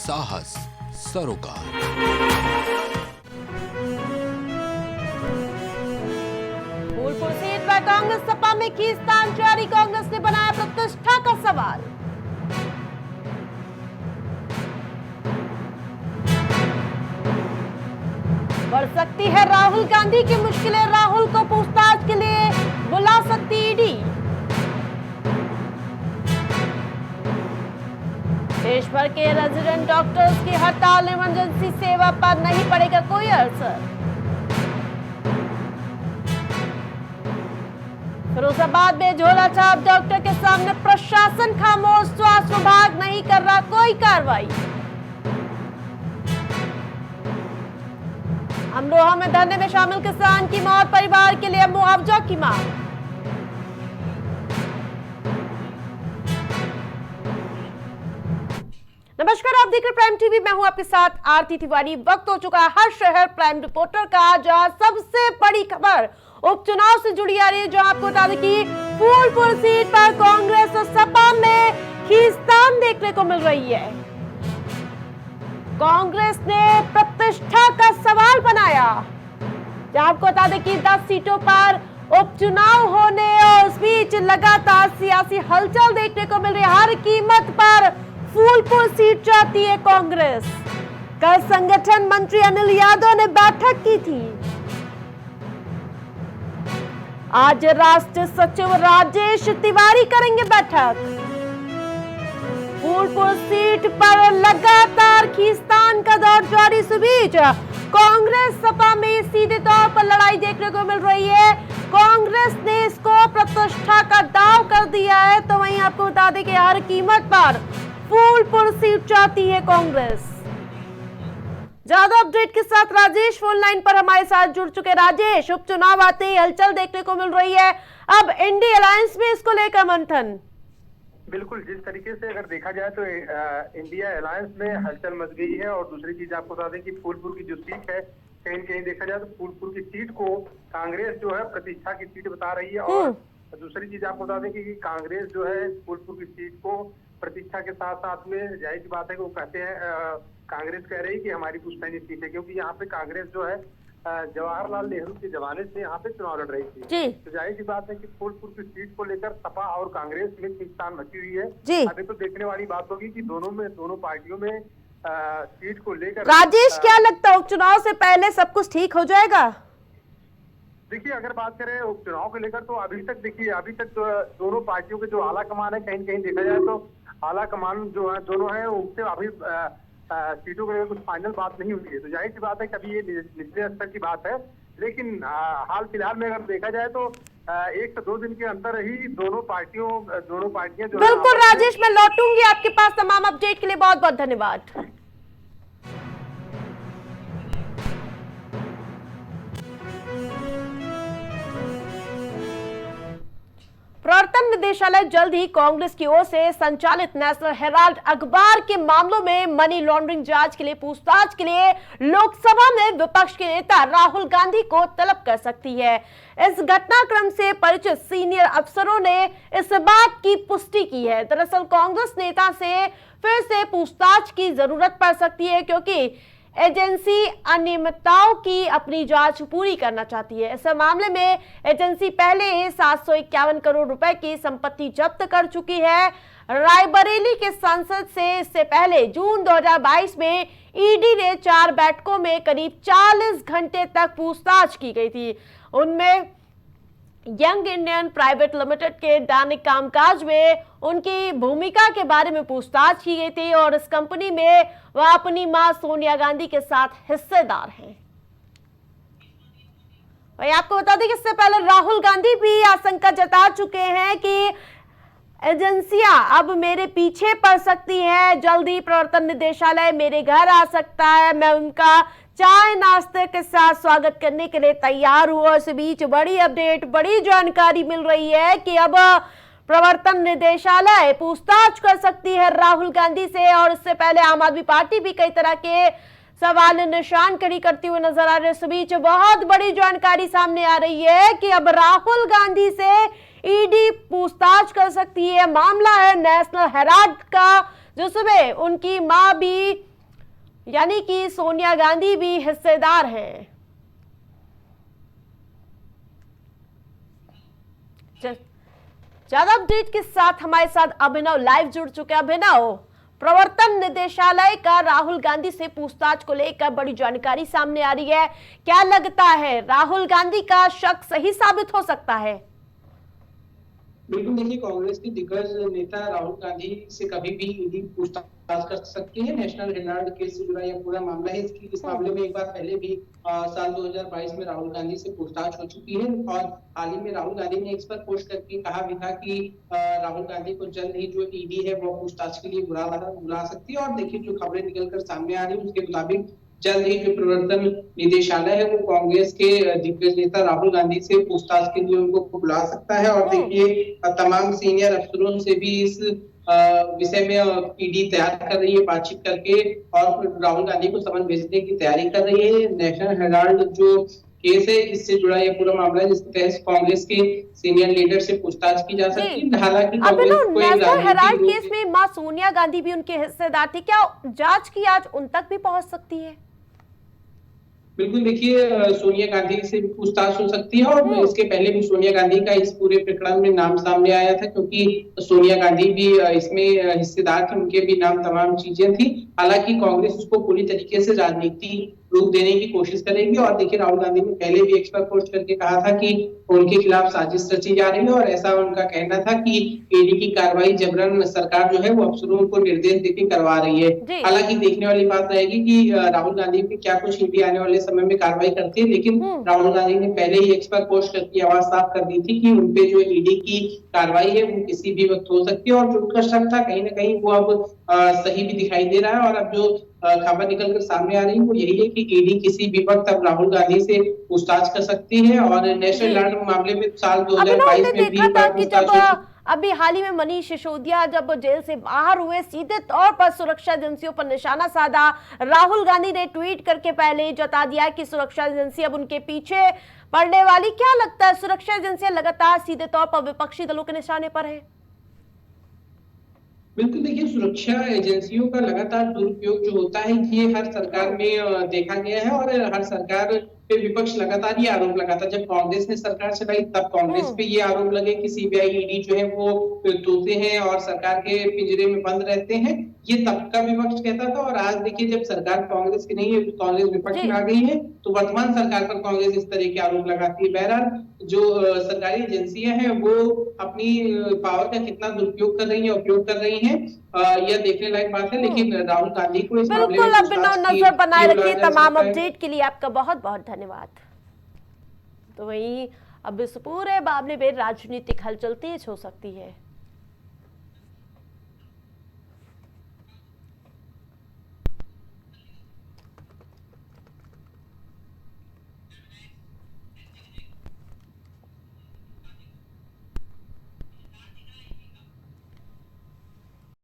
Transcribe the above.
साहस सरोकार। फूलपुर सीट पर कांग्रेस सपा में खींचतान जारी, कांग्रेस ने बनाया प्रतिष्ठा का सवाल। बढ़ सकती है राहुल गांधी की मुश्किलें, राहुल को पूछताछ के लिए बुला सकती ईडी। देश भर के रेजिडेंट डॉक्टर्स की हड़ताल, इमरजेंसी सेवा पर नहीं पड़ेगा कोई असर। फिरोजाबाद में झोला छाप डॉक्टर के सामने प्रशासन खामोश, स्वास्थ्य विभाग नहीं कर रहा कोई कार्रवाई। अमरोहा में धरने में शामिल किसान की मौत, परिवार के लिए मुआवजा की मांग। नमस्कार, आप देख रहे प्राइम टीवी, मैं हूं आपके साथ आरती तिवारी। वक्त हो चुका है हर शहर प्राइम रिपोर्टर का, जहां सबसे बड़ी खबर उपचुनाव से जुड़ी आ रही है। जहां आपको बता दें कि फूलपुर सीट पर कांग्रेस और सपा में खींचतान देखने को मिल रही है। कांग्रेस ने प्रतिष्ठा का सवाल बनाया। आपको बता दें कि 10 सीटों पर उपचुनाव होने और इस बीच लगातार सियासी हलचल देखने को मिल रही है। हर कीमत पर फूलपुर सीट चाहती है कांग्रेस। कल संगठन मंत्री अनिल यादव ने बैठक की थी। आज राष्ट्रीय सचिव राजेश तिवारी करेंगे बैठक। फूलपुर सीट पर लगातार खींचतान का दौर जारी। इस बीच कांग्रेस सपा में सीधे तौर पर लड़ाई देखने को मिल रही है। कांग्रेस ने इसको प्रतिष्ठा का दांव कर दिया है, तो वहीं आपको बता दें कि हर कीमत पर फूलपुर सीट चाहती है कांग्रेस। ज्यादा अपडेट के साथ राजेश फोन लाइन पर हमारे साथ जुड़ चुके। राजेश, उपचुनाव आते ही हलचल देखने को मिल रही है, अब इंडी अलायंस में इसको लेकर मंथन। बिल्कुल, जिस तरीके से अगर देखा जाए तो इंडिया अलायंस में हलचल मच गई है। और दूसरी चीज आपको बता दें कि फूलपुर की जो सीट है, कहीं कहीं देखा जाए तो फूलपुर की सीट को कांग्रेस जो है प्रतिष्ठा की सीट बता रही है। और दूसरी चीज आपको बता दें कि कांग्रेस जो है फूलपुर की सीट को प्रतिष्ठा के साथ साथ में, जाहिर सी बात है कि वो कहते हैं, कांग्रेस कह रही है कि हमारी पुश्तैनी सीट है, क्योंकि यहाँ पे कांग्रेस जो है जवाहरलाल नेहरू के जमाने से यहाँ पे चुनाव लड़ रही थी। तो जाहिर सी बात है कि फूलपुर की सीट को लेकर सपा और कांग्रेस में खींचतान मची हुई है। अभी तो देखने वाली बात होगी कि दोनों पार्टियों में सीट को लेकर। राजेश, क्या लगता है उपचुनाव से पहले सब कुछ ठीक हो जाएगा? देखिए, अगर बात करें उपचुनाव को लेकर तो अभी तक दोनों पार्टियों के जो आला कमान है, कहीं कहीं देखा जाए तो आला कमान जो है दोनों है, उनसे अभी सीटों को लेकर कुछ फाइनल बात नहीं हुई है। तो जाहिर सी बात है कभी ये निचले स्तर की बात है, लेकिन हाल फिलहाल में अगर देखा जाए तो 1 से 2 दिन के अंदर ही दोनों पार्टियां जो। बिल्कुल राजेश, मैं लौटूंगी आपके पास तमाम अपडेट के लिए। बहुत बहुत धन्यवाद। प्रवर्तन निदेशालय जल्द ही कांग्रेस की ओर से संचालित नेशनल हेराल्ड अखबार के मामलों में मनी लॉन्ड्रिंग जांच के लिए पूछताछ के लिए लोकसभा में विपक्ष के नेता राहुल गांधी को तलब कर सकती है। इस घटनाक्रम से परिचित सीनियर अफसरों ने इस बात की पुष्टि की है। दरअसल कांग्रेस नेता से फिर से पूछताछ की जरूरत पड़ सकती है, क्योंकि एजेंसी अनियमितताओं की अपनी जांच पूरी करना चाहती है। इस मामले में एजेंसी पहले ही 751 करोड़ रुपए की संपत्ति जब्त कर चुकी है। रायबरेली के संसद से इससे पहले जून 2022 में ईडी ने 4 बैठकों में करीब 40 घंटे तक पूछताछ की गई थी। उनमें यंग इंडियन प्राइवेट लिमिटेड के दैनिक कामकाज में उनकी भूमिका के बारे में पूछताछ की गई थी और इस कंपनी में वह अपनी मां सोनिया गांधी के साथ हिस्सेदार हैं। वही आपको बता दें कि इससे पहले राहुल गांधी भी आशंका जता चुके हैं कि एजेंसियां अब मेरे पीछे पड़ सकती हैं, जल्दी प्रवर्तन निदेशालय मेरे घर आ सकता है, मैं उनका चाय नाश्ते के साथ स्वागत करने के लिए तैयार हुआ। इस बीच बड़ी अपडेट, बड़ी जानकारी मिल रही है कि अब प्रवर्तन निदेशालय पूछताछ कर सकती है राहुल गांधी से। और इससे पहले आम आदमी पार्टी भी कई तरह के सवाल निशान खड़ी करती हुई नजर आ रही है। इस बीच बहुत बड़ी जानकारी सामने आ रही है कि अब राहुल गांधी से ईडी पूछताछ कर सकती है। मामला है नेशनल हेराल्ड का, जिसमें उनकी मां भी यानी कि सोनिया गांधी भी हिस्सेदार हैं। ज्यादा अपडेट के साथ हमारे साथ अभिनव लाइव जुड़ चुके हैं। अभिनव, प्रवर्तन निदेशालय का राहुल गांधी से पूछताछ को लेकर बड़ी जानकारी सामने आ रही है। क्या लगता है, राहुल गांधी का शक सही साबित हो सकता है? बिल्कुल, देखिए कांग्रेस के दिग्गज नेता राहुल गांधी से कभी भी ईडी पूछताछ कर सकती है। नेशनल हेराल्ड केस से जुड़ा यह पूरा मामला है। इस मामले में एक बार पहले भी साल 2022 में राहुल गांधी से पूछताछ हो चुकी है और हाल ही में राहुल गांधी ने इस पर पोस्ट करके कहा भी था कि राहुल गांधी को जल्द ही जो ईडी है वो पूछताछ के लिए बुला सकती है। और देखिए जो खबरें निकलकर सामने आ रही है उसके मुताबिक जल्द ही जो प्रवर्तन निदेशालय है वो कांग्रेस के दिग्गज नेता राहुल गांधी से पूछताछ के लिए उनको बुला सकता है। और देखिए तमाम सीनियर अफसरों से भी इस विषय में ईडी तैयार कर रही है, बातचीत करके, और राहुल गांधी को समन भेजने की तैयारी कर रही है। नेशनल हेराल्ड जो केस है इससे जुड़ा ये पूरा मामला है जिसके तहत कांग्रेस के सीनियर लीडर से पूछताछ की जा सकती है। हालांकि नेशनल हेराल्ड केस में मां सोनिया गांधी भी उनके हिस्सेदार थी, क्या जांच की आज उन तक भी पहुंच सकती है? बिल्कुल, देखिए सोनिया गांधी से भी पूछताछ हो सकती है और इसके पहले भी सोनिया गांधी का इस पूरे प्रकरण में नाम सामने आया था क्योंकि सोनिया गांधी भी इसमें हिस्सेदार थे, उनके भी नाम तमाम चीजें थी। हालांकि कांग्रेस उसको पूरी तरीके से राजनीति रूप देने की कोशिश करेगी। और देखिए राहुल गांधी ने पहले भी एक्स पर पोस्ट करके कहा था कि उनके खिलाफ साजिश रची जा रही है और ऐसा उनका कहना था कि ईडी की कार्रवाई जबरन सरकार जो है वो अफसरों को निर्देश देकर करवा रही है। हालांकि देखने वाली बात रहेगी कि राहुल गांधी पे क्या कुछ ईडी आने वाले समय में कार्रवाई करती है। लेकिन राहुल गांधी ने पहले ही एक्स पर पोस्ट करके आवाज साफ कर दी थी कि उनपे जो ईडी की कार्रवाई है वो किसी भी वक्त हो सकती है। और जो उनका शक था कहीं ना कहीं वो अब सही भी दिखाई दे रहा है। और अब जो खबर निकलकर सामने आ रही है वो यही है कि ईडी किसी भी वक्त अब राहुल गांधी से पूछताछ कर सकती है। और नेशनल हेराल्ड मामले में साल 2022 में भी जब अभी हाल ही में मनीष सिसोदिया जब जेल से बाहर हुए, सीधे तौर पर सुरक्षा एजेंसियों पर निशाना साधा। राहुल गांधी ने ट्वीट करके पहले जता दिया कि सुरक्षा एजेंसी अब उनके पीछे पड़ने वाली। क्या लगता है, सुरक्षा एजेंसियां लगातार सीधे तौर पर विपक्षी दलों के निशाने पर है? बिल्कुल, देखिए सुरक्षा एजेंसियों का लगातार दुरुपयोग जो होता है ये हर सरकार में देखा गया है। और हर सरकार पे विपक्ष लगातार ये आरोप लगाता है। जब कांग्रेस ने सरकार चलाई तब कांग्रेस पे ये आरोप लगे कि सीबीआई ईडी जो है वो तोते हैं और सरकार के पिंजरे में बंद रहते हैं, ये तब का विपक्ष कहता था। और आज देखिए जब सरकार कांग्रेस की नहीं है, कांग्रेस विपक्ष में आ गई है, तो वर्तमान सरकार पर कांग्रेस इस तरह के आरोप लगाती है। बहरहाल जो सरकारी एजेंसियां हैं वो अपनी पावर का कितना दुरुपयोग कर रही है, उपयोग कर रही है, यह देखने लायक बात है। लेकिन राहुल गांधी को इस मामले में नजर बनाए रखिए। तमाम अपडेट के लिए आपका बहुत बहुत धन्यवाद। तो वहीं अब इस पूरे मामले में राजनीतिक हलचल तेज हो सकती है।